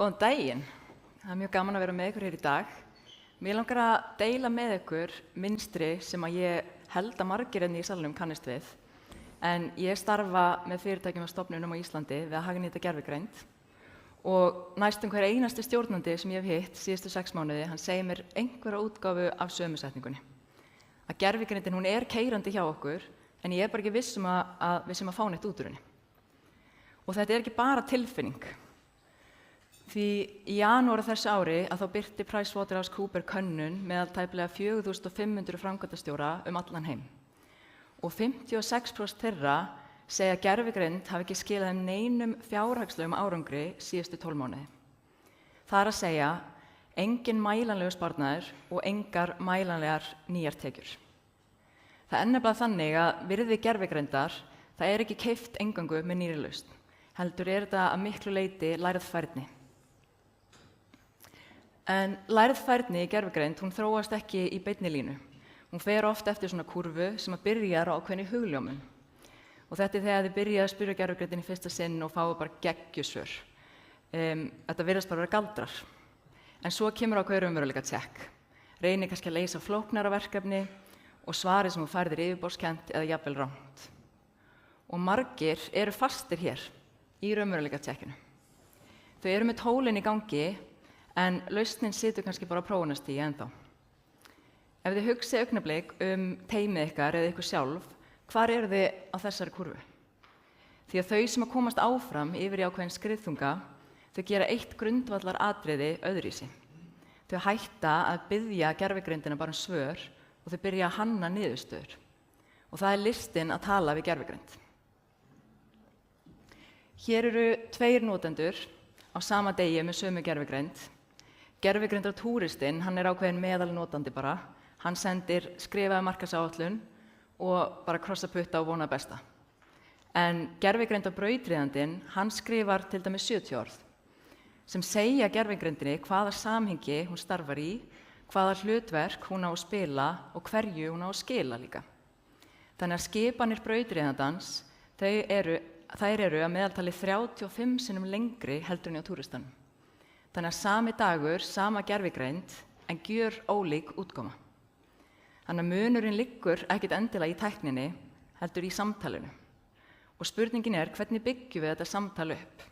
Góðan daginn. Það mjög gaman að vera með ykkur hér í dag. Mér langar að deila með ykkur mynstri sem að ég held að margir í salnum kannist við. En ég starfa með fyrirtækjum og stofnunum á Íslandi við að hagnýta gervigreind. Og næstum hver einasti stjórnandi sem ég hef hitt síðustu 6 mánuði, hann segir mér einhverja útgáfu af sömu setningunni. Að gervigreindin, hún keyrandi hjá okkur, en ég bara ekki viss að við sem að fá neitt út úr henni. Og þetta ekki bara tilfinning. Því í janúar þessu ári að þá birti PricewaterhouseCoopers könnun meðal tæplega 4.500 framkvæmdastjóra allan heim. Og 56% þeirra segja að gervigreind hafi ekki skilað þeim neinum fjárhagslegum árangri síðustu 12 mánuði. Það að segja, engin mælanlegur sparnaður og engar mælanlegar nýjar tekjur. Það nefnilega þannig að virði gervigreindar, það ekki keypt eingöngu með nýrri lausn. Heldur þetta að miklu leyti lærð færni. En lærð færni í gervigreind, hún þróast ekki í beinni línu. Hún fer oft eftir svona kurvu sem að byrjar á ákveðinni hugljómun. Og þetta þegar þið byrja að spyrja gervigreindin í fyrsta sinn og fáu bara geggjusvör. Þetta virðast bara vera galdrar. En svo kemur ákveður raunveruleika tjekk. Reynir kannski að leysa flóknara verkefni og svarið sem þú færðir yfirborðskennt eða jafnvel rangt. Og margir eru fastir hér í raunveruleika tjekkinu. Þau eru með tólin í gangi en lausnin situr kannski bara á prófunarstigi ennþá. Ef þið hugsið augnablik teymið ykkar eða ykkur sjálf, hvar eru þið á þessari kurvu? Því að þau sem að komast áfram yfir í ákveðin skriðþunga, þau gera eitt grundvallar atriði öðruvísi. Þau hætta að biðja gervigreindina bara svör og þau byrja að hanna niðurstöður. Og það listinn að tala við gervigreind. Hér eru 2 notendur á sama degi með sömu gervigreind. Gervigreindar-túristinn, hann ákveðin meðalnotandi bara. Hann sendir skrifaða markaðsáætlun og bara krossa putta og vona besta. En gervigreindar-brautryðjandinn, hann skrifar til dæmis 70 orð sem segja gervigreindinni hvaða samhengi hún starfar í, hvaða hlutverk hún á að spila og hverju hún á að skila líka. Þannig að skipanir brautryðjandans, þær eru að meðaltali 35 sinnum lengri heldur en hjá túristanum. Þannig að sami dagur, sama gervigreind, en gjör ólík útkoma. Þannig að munurinn liggur ekkert endilega í tækninni, heldur í samtalinu. Og spurningin hvernig byggjum við þetta samtal upp?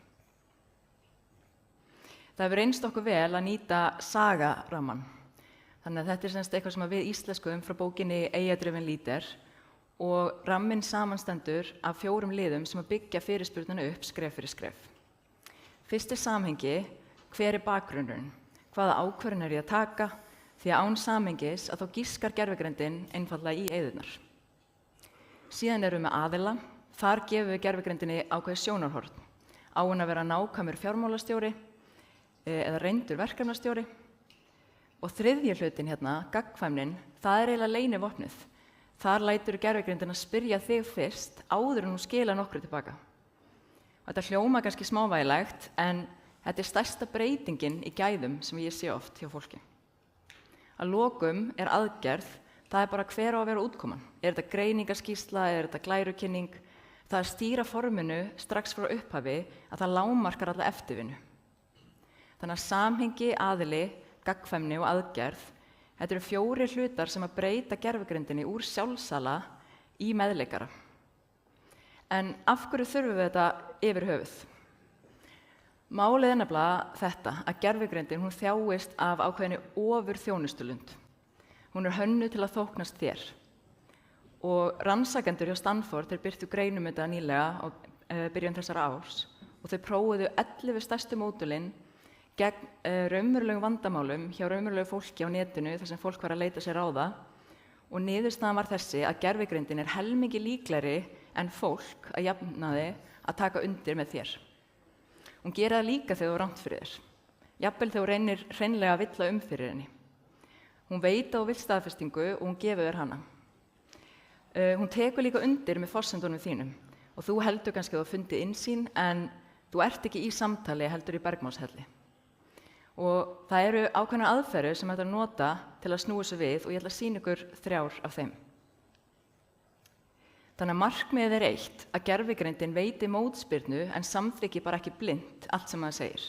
Það hefur reynst okkur vel að nýta sagarammann. Þannig að þetta semst eitthvað sem við íslenskum frá bókinni AI-driven leader og ramminn samanstendur af 4 liðum sem að byggja fyrirspurnina upp skref fyrir skref. Fyrst samhengi, hver bakgrunnurinn? Hvaða ákvörðun ég að taka? Því að án samhengis að þá gískar gervigreindin einfaldlega í eyðurnar. Síðan erum við með aðila, þar gefum við gervigreindinni ákveðið sjónarhorn. Á hún að vera nákvæmur fjármálastjóri eða reyndur verkefnastjóri. Og þriðji hlutinn hérna, gagnkvæmnin, það eiginlega leynivopnið. Þar lætur gervigreindin að spyrja þig fyrst áður en hún skila nokkru tilbaka. Og þetta hljóma kannski smávægilegt, en þetta stærsta breytingin í gæðum sem ég sé oft hjá fólki. Að lokum aðgerð, það bara hver á að vera útkoman. Þetta greiningarskýrsla, þetta glærukynning? Það að stýra forminu strax frá upphafi að það lágmarkar alla eftirvinnu. Þannig að samhengi, aðili, gagnkvæmni og aðgerð, þetta eru 4 hlutar sem að breyta gervigreindinni úr sjálfsala í meðleikara. En af hverju þurfum við þetta yfir höfuð? Málið nefnilega þetta, að gervigreindin hún þjáist af ákveðinni ofurþjónustulund. Hún hönnuð til að þóknast þér. Og rannsakendur hjá Stanford birtu greinum þetta nýlega á byrjun þessara árs og þau prófuðu 11 stærstu módulin gegn raunverulegum vandamálum hjá raunverulegu fólki á netinu þar sem fólk var að leita sér ráða og niðurstaðan var þessi að gervigreindin helmingi líklegri en fólk að jafnaði að taka undir með þér. Hún gerir það líka þegar þú rangt fyrir þér. Jafnvel þegar þú reynir hreinlega að villa fyrir henni. Hún veit á vill staðfestingu og hún gefur þér hana. Hún tekur líka undir með forsendunum þínum og þú heldur kannski að þú fundið innsýn en þú ekki í samtali heldur í bergmálshelli. Og það eru ákveðnar aðferðir sem hægt að nota til að snúa sig við og ég ætla að sýna ykkur 3 af þeim. Þannig að markmiðið eitt að gervigreindin veiti mótspyrnu en samþykki bara ekki blint allt sem það segir.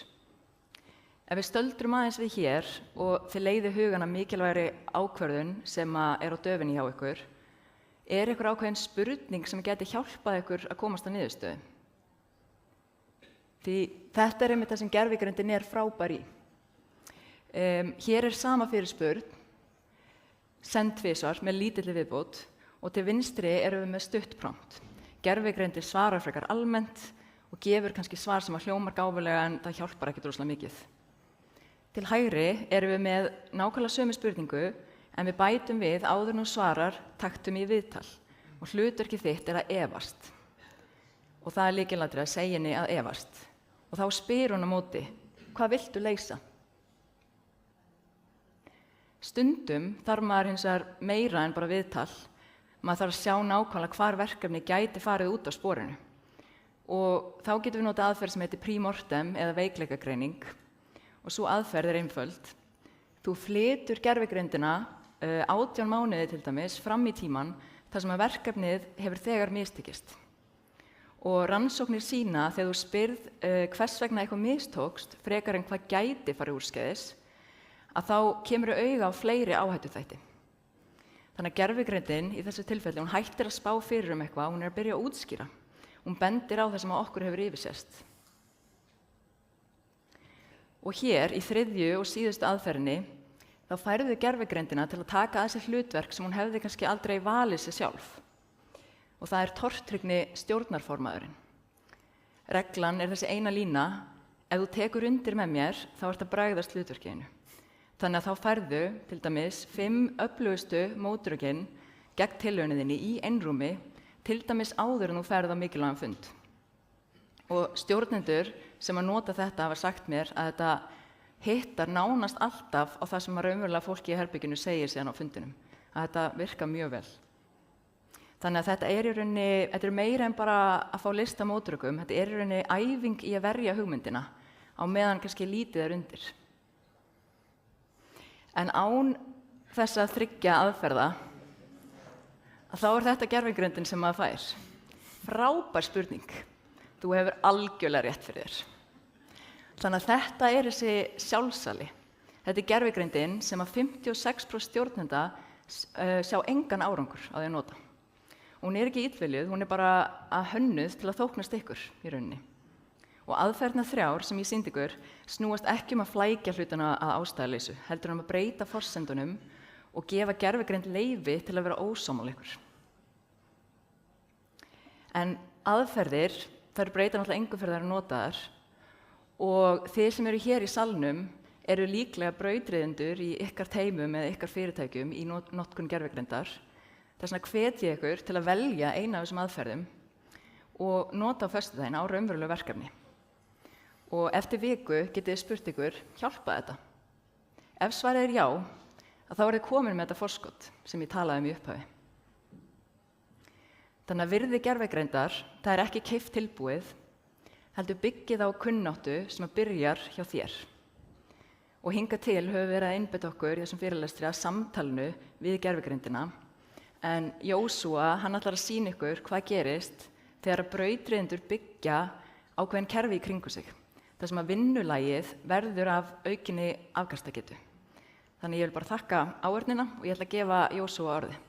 Ef við stöldrum aðeins við hér og þið leiði hugana mikilvægri ákvörðun sem er á döfinni hjá ykkur, er ykkur ákveðin spurning sem geti hjálpað ykkur að komast að niðurstöðu? Því þetta er einmitt það sem gervigreindin er frábær í. Hér er sama fyrirspurn, send tvisvar með lítilli viðbót og til vinstri erum við með stutt prompt. Gervigreindin svarar frekar almennt og gefur kannski svar sem hljómar gáfulega en það hjálpar ekki rosalega mikið. Til hægri erum við með nákvæmlega sömu spurningu en við bætum við áður en þú svarar taktum í viðtal og hlutverkið þitt er að efast. Og það er lykilatriði að segja henni að efast. Og þá spyr hún á móti, hvað viltu leysa? Stundum þarf maður hins vegar meira en bara viðtal. Maður þarf að sjá nákvæmlega hvar verkefni gæti farið út á sporinu. Og þá getum við notað aðferð sem heitir pre-mortem eða veikleikagreining. Og sú aðferð er einföld. Þú flytur gervigreindina 18 mánuði til dæmis fram í tímann þar sem að verkefnið hefur þegar mistekist. Og rannsóknir sýna þegar þú spyrð hvers vegna eitthvað mistókst frekar en hvað gæti farið úrskeiðis, að þá kemur auga á fleiri áhættuþætti. Þannig að gervigreindin í þessu tilfelli, hún hættir að spá fyrir eitthvað, hún er að byrja að útskýra. Hún bendir á það sem okkur hefur yfirsést. Og hér í þriðju og síðustu aðferðinni, þá færðu gervigreindina til að taka að sér hlutverk sem hún hefði kannski aldrei valið sér sjálf. Og það er tortryggni stjórnarformaðurinn. Reglan er þessi eina lína, ef þú tekur undir með mér, þá ert að bregðast hlutverkinu. Þannig að þá færðu til dæmis 5 öflugustu mótrökin gegn tillögunni í einrúmi, til dæmis áður en þú ferð á mikilvægan fund. Og stjórnendur sem að nota þetta hafa sagt mér að þetta hittar nánast alltaf á það sem að raunverulega fólki í herberginu segir síðan á fundinum. Að þetta virkar mjög vel. Þannig að þetta er meira en bara að fá lista mótrökum, þetta er í rauninni æfing í að verja hugmyndina á meðan kannski lítið er undir. En án þess að þriggja aðferða, að þá er þetta gervigreindin sem maður fær. Frábær spurning. Þú hefur algjörlega rétt fyrir þér. Þannig að þetta er þessi sjálfsali. Þetta er gervigreindin sem að 56% stjórnenda sjá engan árangur á því að nota. Hún er ekki illviljuð, hún er bara að hönnuð til að þóknast ykkur í rauninni. Og aðferðirnar 3 sem ég sýndi ykkur snúast ekki að flækja hlutina að ástæðuleysu, heldur að breyta forsendunum og gefa gervigreind leyfi til að vera ósammála ykkur. En aðferðir, þær breyta náttúrulega engu fyrir þær að nota þær og þið sem eru hér í salnum eru líklega brautryðjendur í ykkar teymum eða ykkar fyrirtækjum í notkun gervigreindar. Þess vegna hvet ég ykkur til að velja eina af þessum aðferðum og nota á föstudaginn á raunverulegu verkefni. Og eftir viku getið þið spurt ykkur, hjálpa þetta? Ef svarið er já, þá er þið komin með þetta forskot sem ég talaði í upphafi. Þannig að virði gervigreindar, það er ekki keypt tilbúið, heldur byggið á kunnáttu sem að byrjar hjá þér. Og hingað til höfum við verið að einbeita okkur í þessum fyrirlestri að samtalinu við gervigreindina, en Jósúa, hann ætlar að sýna ykkur hvað gerist þegar brautryðjendur byggja ákveðin kerfi í kringu sig. Það sem að vinnulagið verður af aukinni afkastagetu. Þannig ég vil bara þakka áheyrnina og ég ætla að gefa Jósúa orðið.